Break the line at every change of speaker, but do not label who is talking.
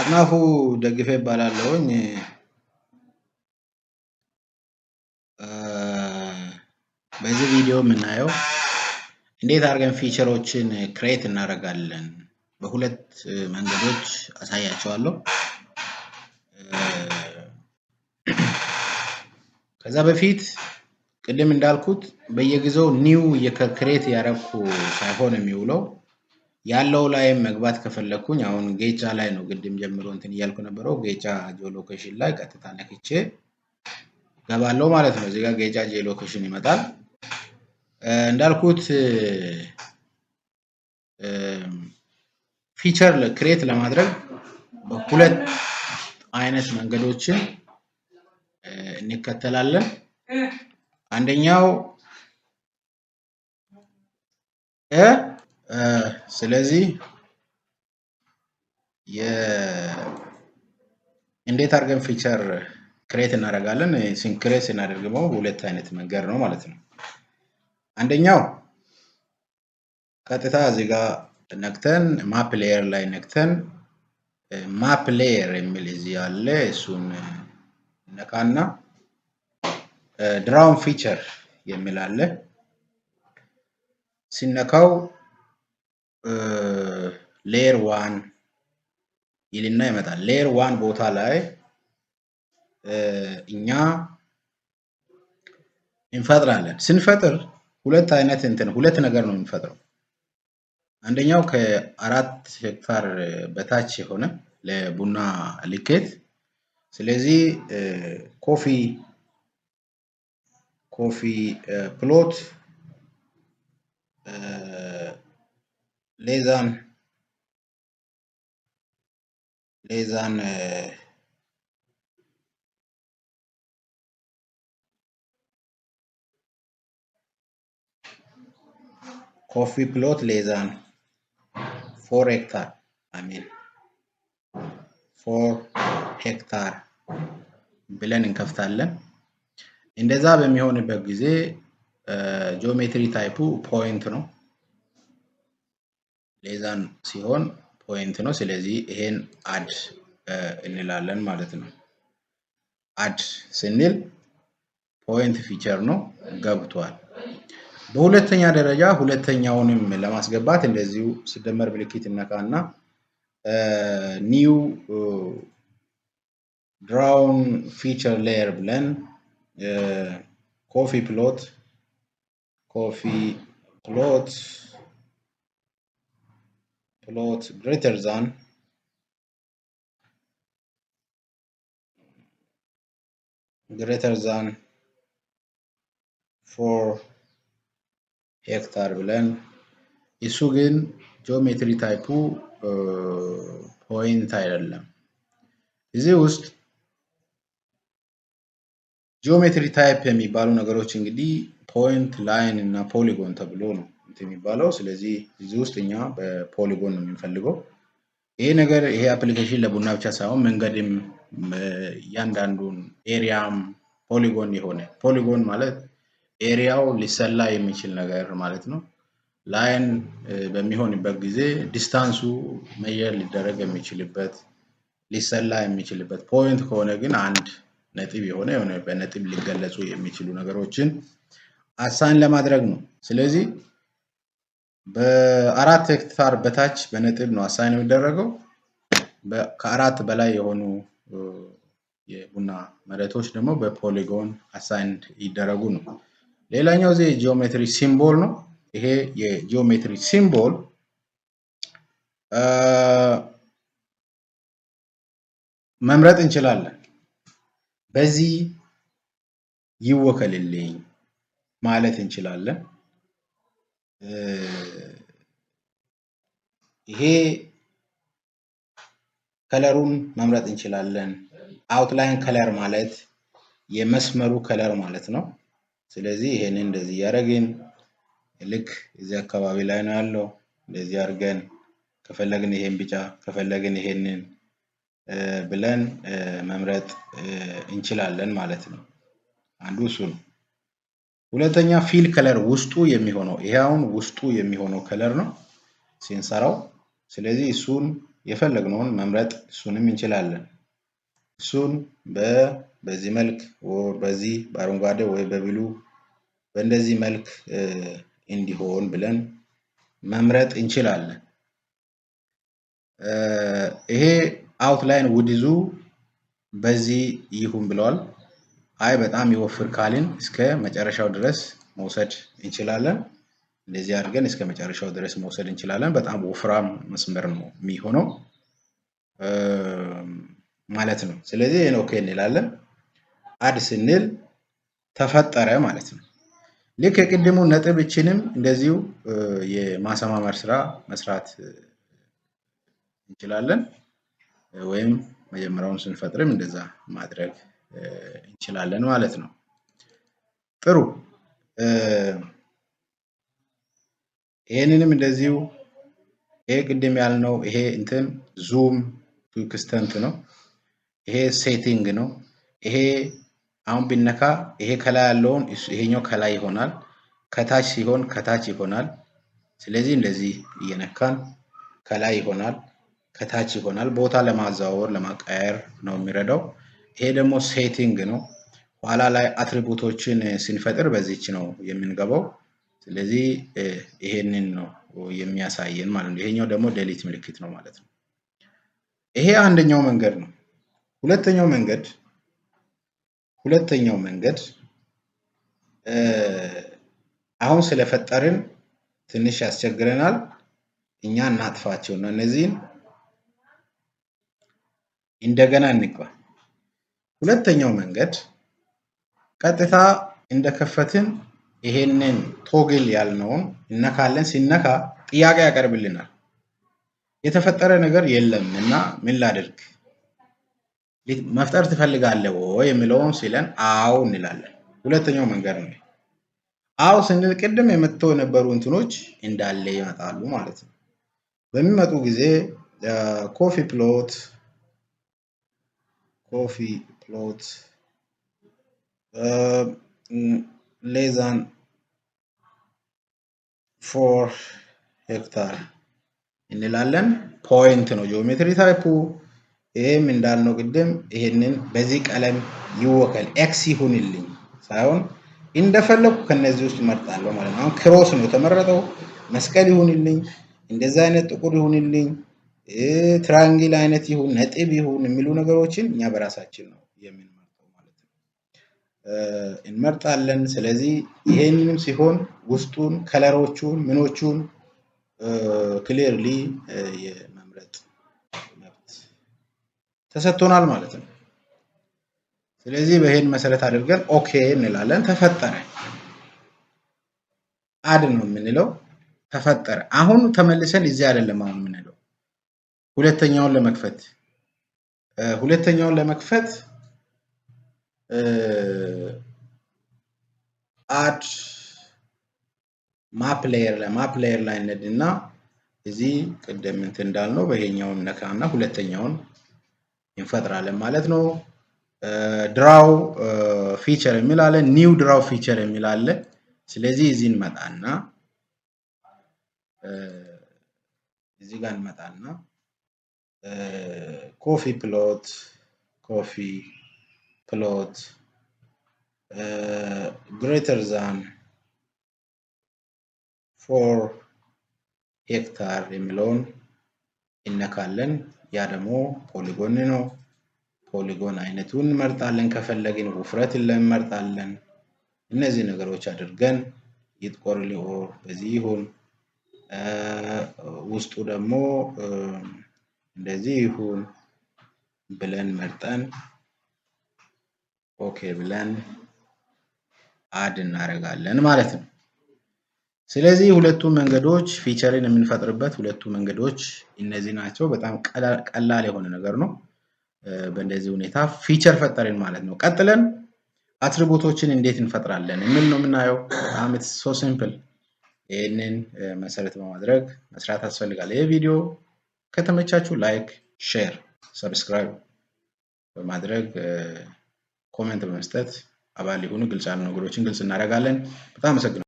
አጥናፉ ደግፌ እባላለሁኝ። በዚህ ቪዲዮ የምናየው እንዴት አድርገን ፊቸሮችን ክሬት እናደርጋለን በሁለት መንገዶች አሳያቸዋለሁ። ከዛ በፊት ቅድም እንዳልኩት በየጊዜው ኒው ክሬት ያደረኩ ሳይሆን የሚውለው ያለው ላይ መግባት ከፈለኩኝ አሁን ጌጫ ላይ ነው ቅድም ጀምሮ እንትን እያልኩ ነበረው። ጌጫ ጂኦሎኬሽን ላይ ቀጥታ ነክቼ ገባለሁ ማለት ነው። እዚህ ጋር ጌጫ ጂኦሎኬሽን ይመጣል። እንዳልኩት ፊቸር ክሬት ለማድረግ በሁለት አይነት መንገዶችን እንከተላለን። አንደኛው ስለዚህ እንዴት አድርገን ፊቸር ክሬት እናደርጋለን? ክሬት ስናደርገው ሁለት አይነት መንገድ ነው ማለት ነው። አንደኛው ቀጥታ እዚህ ጋር ነክተን ማፕ ሌየር ላይ ነክተን ማፕ ሌየር የሚል እዚህ አለ። እሱን ነካና ድራውን ፊቸር የሚል አለ። ሲነካው ሌየር ዋን ይልና ይመጣል። ሌየር ዋን ቦታ ላይ እኛ እንፈጥራለን። ስንፈጥር ሁለት ነገር ነው የምንፈጥረው። አንደኛው ከ4 ሄክታር በታች የሆነ ለቡና ልኬት። ስለዚህ ኮፊ ፕሎት ሌዛን ኮፊ ፕሎት ሌዛን 4 ሄክታር 4 ሄክታር ብለን እንከፍታለን። እንደዛ በሚሆንበት ጊዜ ጂኦሜትሪ ታይፑ ፖይንት ነው። ሌዛን ሲሆን ፖይንት ነው። ስለዚህ ይሄን አድ እንላለን ማለት ነው። አድ ስንል ፖይንት ፊቸር ነው ገብቷል። በሁለተኛ ደረጃ ሁለተኛውንም ለማስገባት እንደዚሁ ሲደመር ምልክት እነካና ኒው ድራውን ፊቸር ሌየር ብለን ኮፊ ፕሎት greater than greater than 4 ሄክታር ብለን እሱ ግን ጂኦሜትሪ ታይፑ ፖይንት አይደለም። እዚህ ውስጥ ጂኦሜትሪ ታይፕ የሚባሉ ነገሮች እንግዲህ ፖይንት፣ ላይን እና ፖሊጎን ተብሎ ነው የሚባለው። ስለዚህ እዚህ ውስጥ እኛ በፖሊጎን ነው የምንፈልገው። ይሄ አፕሊኬሽን ለቡና ብቻ ሳይሆን መንገድም እያንዳንዱን ኤሪያም ፖሊጎን የሆነ ፖሊጎን ማለት ኤሪያው ሊሰላ የሚችል ነገር ማለት ነው። ላይን በሚሆንበት ጊዜ ዲስታንሱ መየር ሊደረግ የሚችልበት ሊሰላ የሚችልበት፣ ፖይንት ከሆነ ግን አንድ ነጥብ የሆነ በነጥብ ሊገለጹ የሚችሉ ነገሮችን አሳይን ለማድረግ ነው። ስለዚህ በ4 ሄክታር በታች በነጥብ ነው አሳይን የሚደረገው። ከ4 በላይ የሆኑ የቡና መሬቶች ደግሞ በፖሊጎን አሳይን ይደረጉ ነው። ሌላኛው እዚህ ጂኦሜትሪ ሲምቦል ነው። ይሄ የጂኦሜትሪ ሲምቦል መምረጥ እንችላለን። በዚህ ይወከልልኝ ማለት እንችላለን። ይሄ ከለሩን መምረጥ እንችላለን። አውትላይን ከለር ማለት የመስመሩ ከለር ማለት ነው። ስለዚህ ይሄንን እንደዚህ ያደረግን ልክ እዚህ አካባቢ ላይ ነው ያለው። እንደዚህ አድርገን ከፈለግን ይሄን ቢጫ ከፈለግን ይሄንን ብለን መምረጥ እንችላለን ማለት ነው። አንዱ እሱ ነው። ሁለተኛ ፊል ከለር ውስጡ የሚሆነው ይሄ አሁን ውስጡ የሚሆነው ከለር ነው ሲንሰራው። ስለዚህ እሱን የፈለግነውን መምረጥ እሱንም እንችላለን። እሱን በዚህ መልክ በዚህ በአረንጓዴ ወይ በብሉ በእንደዚህ መልክ እንዲሆን ብለን መምረጥ እንችላለን። ይሄ አውትላይን ውድዙ በዚህ ይሁን ብለዋል። አይ በጣም ይወፍር ካልን እስከ መጨረሻው ድረስ መውሰድ እንችላለን። እንደዚህ አድርገን እስከ መጨረሻው ድረስ መውሰድ እንችላለን። በጣም ወፍራም መስመር ነው የሚሆነው ማለት ነው። ስለዚህ ይሄን ኦኬ እንላለን። አድ ስንል ተፈጠረ ማለት ነው። ልክ የቅድሙ ነጥብ እችንም እንደዚሁ የማሰማመር ስራ መስራት እንችላለን። ወይም መጀመሪያውን ስንፈጥርም እንደዛ ማድረግ እንችላለን ማለት ነው። ጥሩ ይሄንንም እንደዚሁ ይሄ ቅድም ያልነው ይሄ እንትን ዙም ቱ ኤክስተንት ነው። ይሄ ሴቲንግ ነው። ይሄ አሁን ቢነካ ይሄ ከላይ ያለውን ይሄኛው ከላይ ይሆናል፣ ከታች ሲሆን ከታች ይሆናል። ስለዚህ እንደዚህ እየነካን ከላይ ይሆናል፣ ከታች ይሆናል። ቦታ ለማዛወር ለማቀያየር ነው የሚረዳው። ይሄ ደግሞ ሴቲንግ ነው። ኋላ ላይ አትሪቡቶችን ስንፈጥር በዚች ነው የምንገባው። ስለዚህ ይሄንን ነው የሚያሳየን ማለት ነው። ይሄኛው ደግሞ ዴሊት ምልክት ነው ማለት ነው። ይሄ አንደኛው መንገድ ነው። ሁለተኛው መንገድ አሁን ስለፈጠርን ትንሽ ያስቸግረናል። እኛ እናጥፋቸው እና እነዚህን እንደገና እንግባ። ሁለተኛው መንገድ ቀጥታ እንደከፈትን ይሄንን ቶግል ያልነውን እነካለን። ሲነካ ጥያቄ ያቀርብልናል። የተፈጠረ ነገር የለም እና ምን ላድርግ መፍጠር ትፈልጋለህ ወይ የሚለውን ሲለን አዎ እንላለን። ሁለተኛው መንገድ ነው። አዎ ስንል ቅድም የመተው የነበሩ እንትኖች እንዳለ ይመጣሉ ማለት ነው። በሚመጡ ጊዜ ኮፊ ፕሎት less than 4 ሄክታር እንላለን። ፖይንት ነው ጂኦሜትሪ ታይፑ። ይሄም እንዳልነው ቅድም ይሄንን በዚህ ቀለም ይወከል ኤክስ ይሁንልኝ ሳይሆን እንደፈለኩ ከነዚህ ውስጥ እመርጣለሁ ማለት ነው። አሁን ክሮስ ነው የተመረጠው። መስቀል ይሁንልኝ፣ እንደዛ አይነት ጥቁር ይሁንልኝ፣ ትራያንግል አይነት ይሁን፣ ነጥብ ይሁን የሚሉ ነገሮችን እኛ በራሳችን ነው የምንመርጠው ማለት ነው። እንመርጣለን። ስለዚህ ይሄንንም ሲሆን ውስጡን ከለሮቹን ምኖቹን ክሊርሊ የመምረጥ መብት ተሰጥቶናል ማለት ነው። ስለዚህ በይሄን መሰረት አድርገን ኦኬ እንላለን። ተፈጠረ አድ ነው የምንለው። ተፈጠረ። አሁን ተመልሰን እዚህ አይደለም አሁን የምንለው ሁለተኛውን ለመክፈት አድ ማፕ ሌየር ላይ እንሄድና እዚህ ቅድም እንትን እንዳልነው በይሄኛውን ነካና ሁለተኛውን እንፈጥራለን ማለት ነው። ድራው ፊቸር የሚል አለ፣ ኒው ድራው ፊቸር የሚል አለ። ስለዚህ እዚህ እንመጣና ኮፊ ፕሎት ግሬተር ዛን 4 ሄክታር የሚለውን እነካለን። ያ ደግሞ ፖሊጎን ነው። ፖሊጎን አይነቱን እንመርጣለን። ከፈለግን ውፍረት እንመርጣለን። እነዚህ ነገሮች አድርገን ይጥቆርልኝ ኦር በዚህ ይሁን፣ ውስጡ ደግሞ እንደዚህ ይሁን ብለን መርጠን ኦኬ ብለን አድ እናደርጋለን ማለት ነው። ስለዚህ ሁለቱ መንገዶች ፊቸርን የምንፈጥርበት ሁለቱ መንገዶች እነዚህ ናቸው። በጣም ቀላል የሆነ ነገር ነው። በእንደዚህ ሁኔታ ፊቸር ፈጠርን ማለት ነው። ቀጥለን አትሪቡቶችን እንዴት እንፈጥራለን የሚል ነው የምናየው። በጣም ሶ ሲምፕል። ይሄንን መሰረት በማድረግ መስራት ያስፈልጋል። ይሄ ቪዲዮ ከተመቻችሁ ላይክ፣ ሼር፣ ሰብስክራይብ በማድረግ ኮሜንት በመስጠት አባል ይሁኑ። ግልጽ ያሉ ነገሮችን ግልጽ እናደርጋለን። በጣም አመሰግናለሁ።